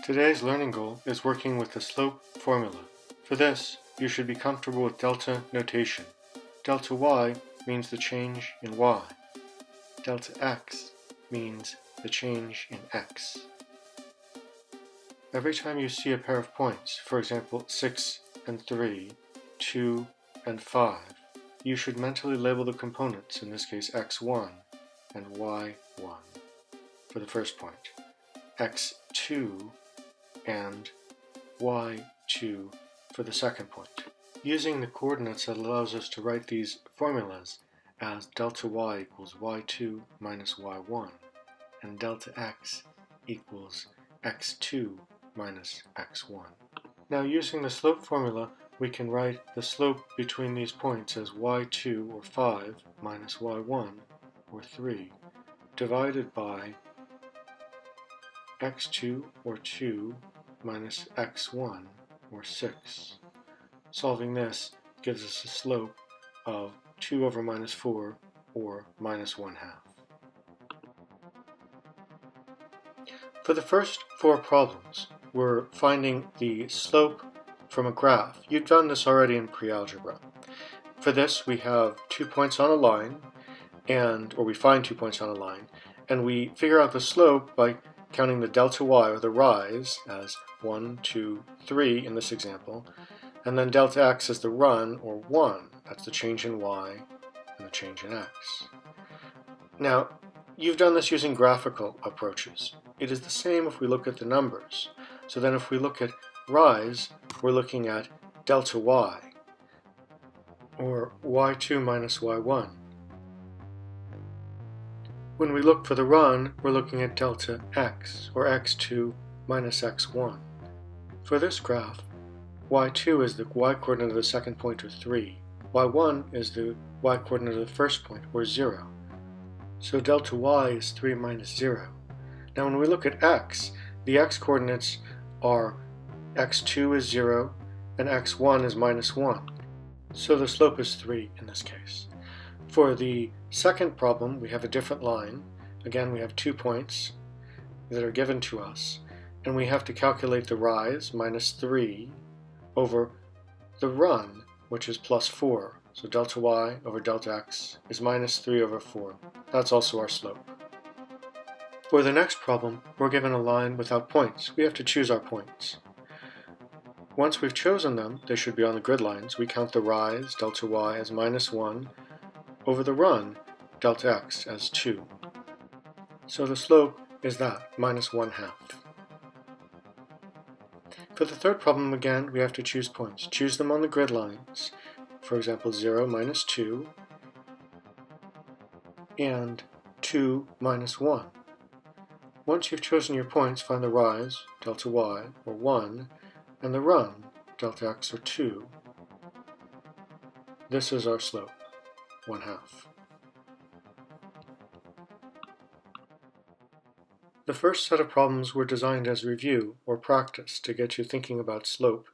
Today's learning goal is working with the slope formula. For this, you should be comfortable with delta notation. Delta y means the change in y. Delta x means the change in x. Every time you see a pair of points, for example 6 and 3, 2 and 5, you should mentally label the components, in this case x1 and y1 for the first point, x2 and y2 for the second point. Using the coordinates that allows us to write these formulas as delta y equals y2 minus y1 and delta x equals x2 minus x1. Now using the slope formula, we can write the slope between these points as y2 or 5 minus y1 or 3 divided by x2 or 2 minus x1 or 6. Solving this gives us a slope of 2 over minus 4 or minus 1/2. For the first 4 problems, we're finding the slope from a graph. You've done this already in pre-algebra. For this, we have 2 points on a line, or we find 2 points on a line, and we figure out the slope by counting the delta y, or the rise, as 1, 2, 3 in this example, and then delta x as the run, or 1. That's the change in y and the change in x. Now, you've done this using graphical approaches. It is the same if we look at the numbers. So then if we look at rise, we're looking at delta y, or y2 minus y1. When we look for the run, we're looking at delta x, or x2 minus x1. For this graph, y2 is the y-coordinate of the second point, or 3. y1 is the y-coordinate of the first point, or 0. So delta y is 3 minus 0. Now when we look at x, the x-coordinates are x2 is 0 and x1 is minus 1. So the slope is 3 in this case. For the second problem, we have a different line. Again, we have 2 points that are given to us, and we have to calculate the rise, minus 3, over the run, which is plus 4. So delta y over delta x is minus 3 over 4. That's also our slope. For the next problem, we're given a line without points. We have to choose our points. Once we've chosen them, they should be on the grid lines. We count the rise, delta y, as minus 1, over the run, delta x, as 2. So the slope is that, minus 1/2. For the third problem, again, we have to choose points. Choose them on the grid lines. For example, 0 minus 2, and 2 minus 1. Once you've chosen your points, find the rise, delta y, or 1, and the run, delta x, or 2. This is our slope, 1/2. The first set of problems were designed as review or practice to get you thinking about slope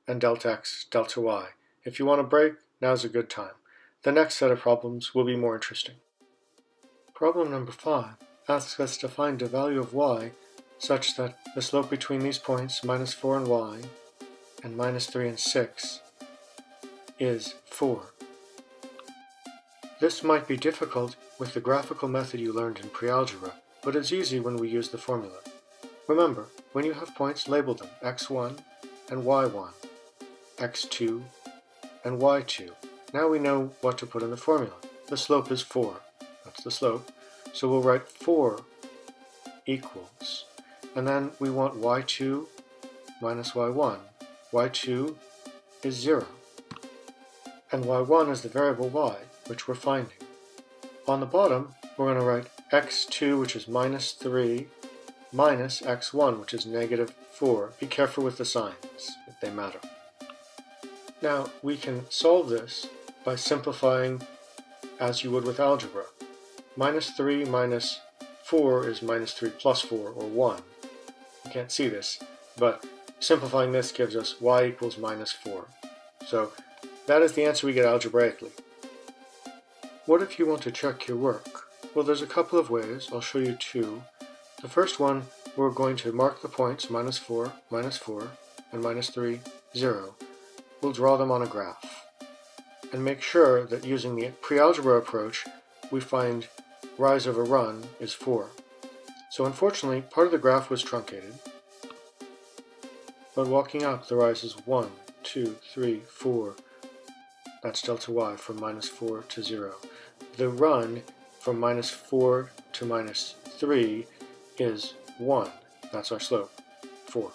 and delta x, delta y. If you want a break, now's a good time. The next set of problems will be more interesting. Problem number 5 asks us to find the value of y such that the slope between these points, minus 4 and y, and minus 3 and 6, is 4. This might be difficult with the graphical method you learned in pre-algebra, but it's easy when we use the formula. Remember, when you have points, label them x1 and y1, x2 and y2. Now we know what to put in the formula. The slope is 4. That's the slope. So we'll write 4 equals, and then we want y2 minus y1. y2 is 0, and y1 is the variable y, which we're finding. On the bottom, we're going to write x2, which is minus 3, minus x1, which is negative 4. Be careful with the signs, they matter. Now, we can solve this by simplifying as you would with algebra. Minus 3 minus 4 is minus 3 plus 4, or 1. You can't see this, but simplifying this gives us y equals minus 4. So that is the answer we get algebraically. What if you want to check your work? Well, there's a couple of ways. I'll show you 2. The first one we're going to mark the points -4, -4, and -3, 0. We'll draw them on a graph and make sure that using the pre-algebra approach we find rise over run is 4. So unfortunately part of the graph was truncated, but walking up the rise is 1, 2, 3, 4. That's delta y from -4 to 0. The run from -4 to -3 is 1. That's our slope, 4.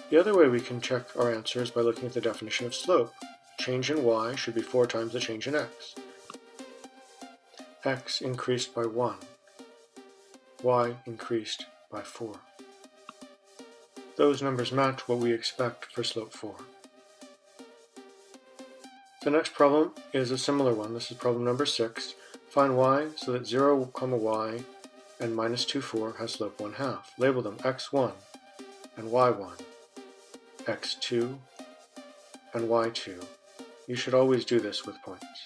The other way we can check our answer is by looking at the definition of slope. Change in y should be 4 times the change in x. X increased by 1. Y increased by 4. Those numbers match what we expect for slope 4. The next problem is a similar one. This is problem number 6. Find y so that 0, y and -2, 4 has slope 1/2. Label them x1 and y1, x2 and y2. You should always do this with points.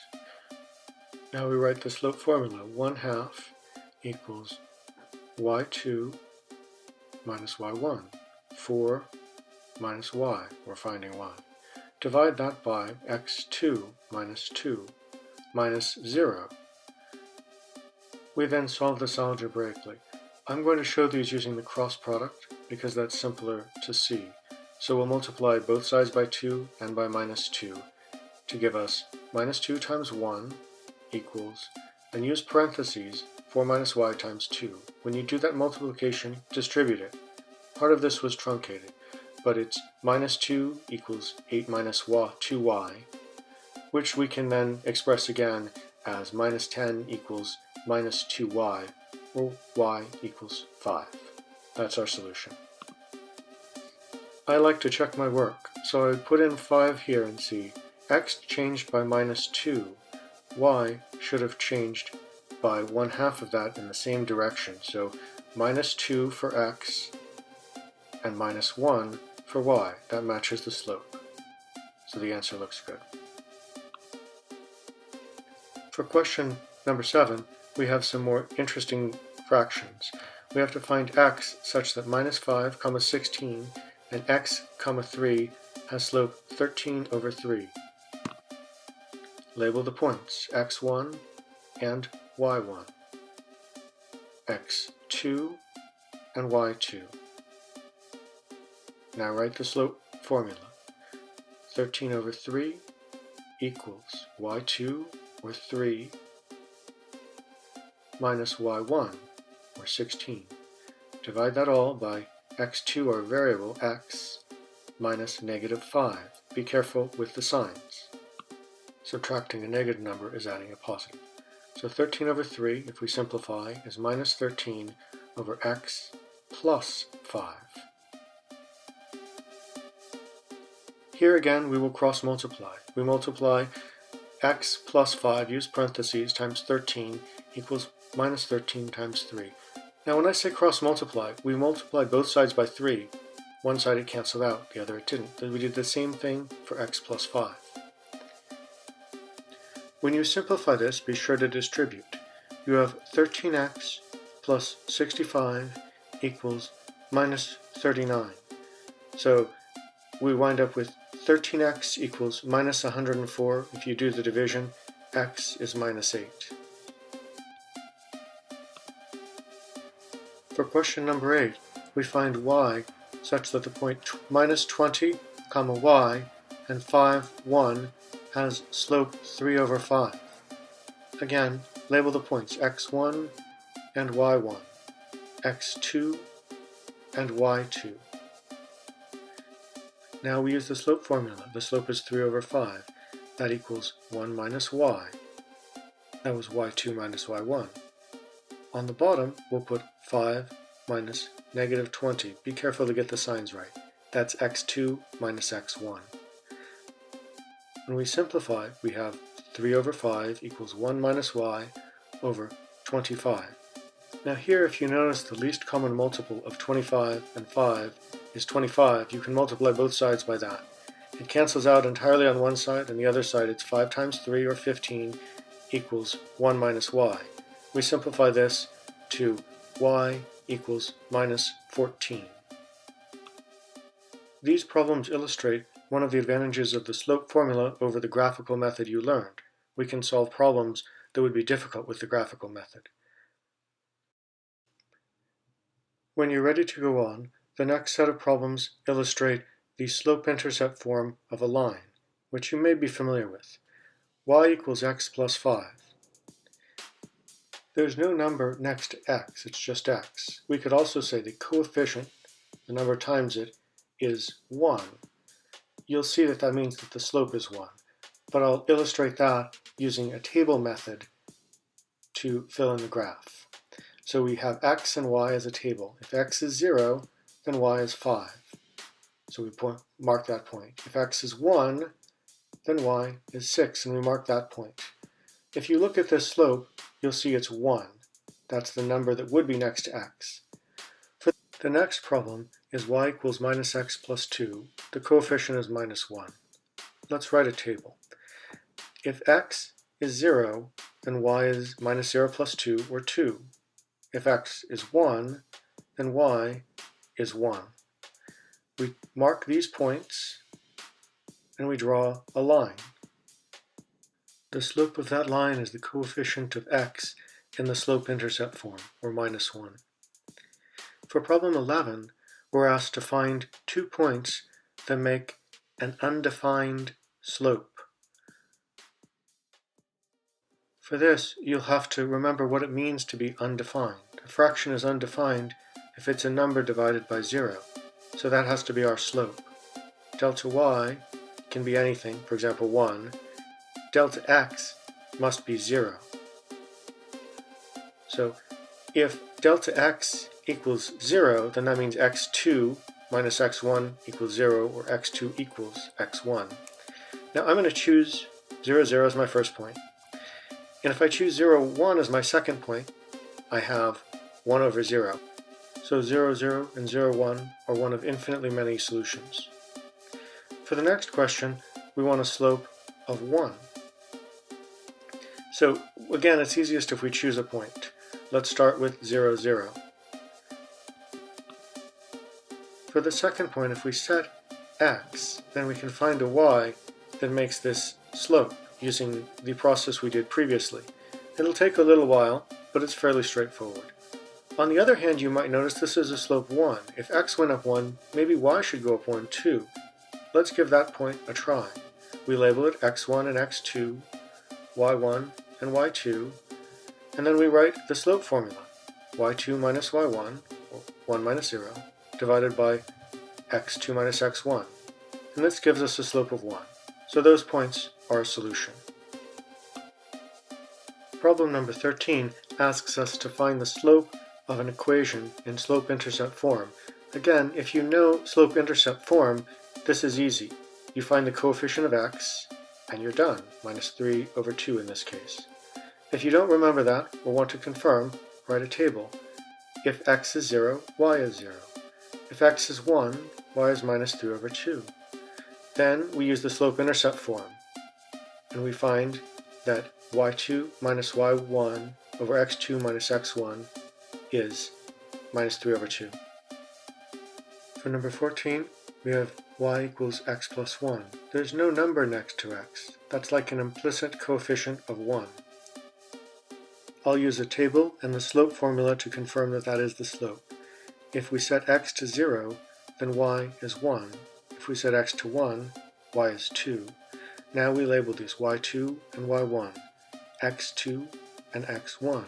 Now we write the slope formula. 1/2 equals y2 minus y1. 4 minus y, we're finding y. Divide that by x2 minus 2 minus 0. We then solve this algebraically. I'm going to show these using the cross product because that's simpler to see. So we'll multiply both sides by 2 and by -2 to give us -2 times 1 equals, and use parentheses, 4 minus y times 2. When you do that multiplication, distribute it. Part of this was truncated, but it's -2 equals 8 minus 2y, which we can then express again as -10 equals -2y, or y equals 5. That's our solution. I like to check my work, so I put in 5 here and see x changed by -2. Y should have changed by 1/2 of that in the same direction, so -2 for x and -1 for y. That matches the slope. So the answer looks good. For question number 7, we have some more interesting fractions. We have to find x such that -5, 16 and x, 3 has slope 13/3. Label the points x1 and y1, x2 and y2. Now write the slope formula. 13/3 equals y2, or 3, minus y1, or 16. Divide that all by x2, our variable, x, minus -5. Be careful with the signs. Subtracting a negative number is adding a positive. So 13/3, if we simplify, is -13 over x plus 5. Here again we will cross multiply. We multiply x plus 5, use parentheses, times 13 equals -13 times 3. Now when I say cross multiply, we multiply both sides by 3. One side it canceled out, the other it didn't. We did the same thing for x plus 5. When you simplify this, be sure to distribute. You have 13x plus 65 equals -39. So we wind up with 13x equals -104. If you do the division, x is -8. For question number 8, we find y such that the point -20, y and 5, 1 has slope 3/5. Again, label the points x1 and y1, x2 and y2. Now we use the slope formula. The slope is 3/5. That equals 1 minus y. That was y2 minus y1. On the bottom, we'll put 5 minus -20. Be careful to get the signs right. That's x2 minus x1. When we simplify, we have 3/5 equals 1 minus y over 25. Now here, if you notice, the least common multiple of 25 and 5 is 25. You can multiply both sides by that. It cancels out entirely on one side, and the other side it's 5 times 3, or 15, equals 1 minus y. We simplify this to y equals minus 14. These problems illustrate one of the advantages of the slope formula over the graphical method you learned. We can solve problems that would be difficult with the graphical method. When you're ready to go on, the next set of problems illustrate the slope-intercept form of a line, which you may be familiar with. Y equals x plus 5. There's no number next to x, it's just x. We could also say the coefficient, the number times it, is 1. You'll see that that means that the slope is 1, but I'll illustrate that using a table method to fill in the graph. So we have x and y as a table. If x is 0, then y is 5. So we mark that point. If x is 1, then y is 6, and we mark that point. If you look at this slope, you'll see it's 1. That's the number that would be next to x. For the next problem is y equals minus x plus 2. The coefficient is minus 1. Let's write a table. If x is 0, then y is minus 0 plus 2, or 2. If x is 1, then y is 1. We mark these points, and we draw a line. The slope of that line is the coefficient of x in the slope-intercept form, or minus 1. For problem 11, we're asked to find 2 points that make an undefined slope. For this, you'll have to remember what it means to be undefined. A fraction is undefined if it's a number divided by 0, so that has to be our slope. Delta y can be anything, for example 1. Delta x must be 0. So if delta x equals 0, then that means x2 minus x1 equals 0, or x2 equals x1. Now I'm going to choose 0, 0 as my first point. And if I choose 0, 1 as my second point, I have 1 over 0. So 0, 0 and 0, 1 are one of infinitely many solutions. For the next question, we want a slope of 1. So again, it's easiest if we choose a point. Let's start with 0, 0. For the second point, if we set x, then we can find a y that makes this slope using the process we did previously. It'll take a little while, but it's fairly straightforward. On the other hand, you might notice this is a slope 1. If x went up 1, maybe y should go up 1 too. Let's give that point a try. We label it x1 and x2, y1 and y2, and then we write the slope formula, y2 minus y1, or 1 minus 0, divided by x2 minus x1. And this gives us a slope of 1. So those points are a solution. Problem number 13 asks us to find the slope of an equation in slope-intercept form. Again, if you know slope-intercept form, this is easy. You find the coefficient of x, and you're done, minus 3 over 2 in this case. If you don't remember that, or want to confirm, write a table. If x is 0, y is 0. If x is 1, y is minus 3 over 2. Then we use the slope-intercept form, and we find that y2 minus y1 over x2 minus x1 is minus 3 over 2. For number 14, we have y equals x plus 1. There's no number next to x. That's like an implicit coefficient of 1. I'll use a table and the slope formula to confirm that that is the slope. If we set x to 0, then y is 1. If we set x to 1, y is 2. Now we label these y2 and y1, x2 and x1,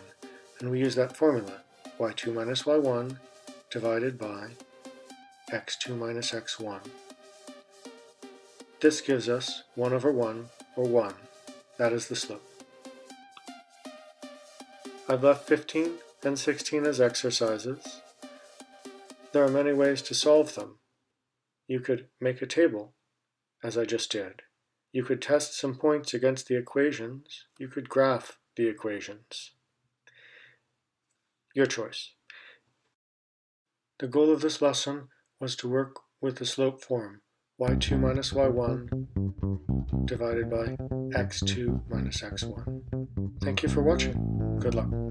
and we use that formula, y2 minus y1 divided by x2 minus x1. This gives us 1 over 1, or 1. That is the slope. I've left 15 and 16 as exercises. There are many ways to solve them. You could make a table, as I just did. You could test some points against the equations. You could graph the equations. Your choice. The goal of this lesson was to work with the slope form, y2 minus y1 divided by x2 minus x1. Thank you for watching. Good luck.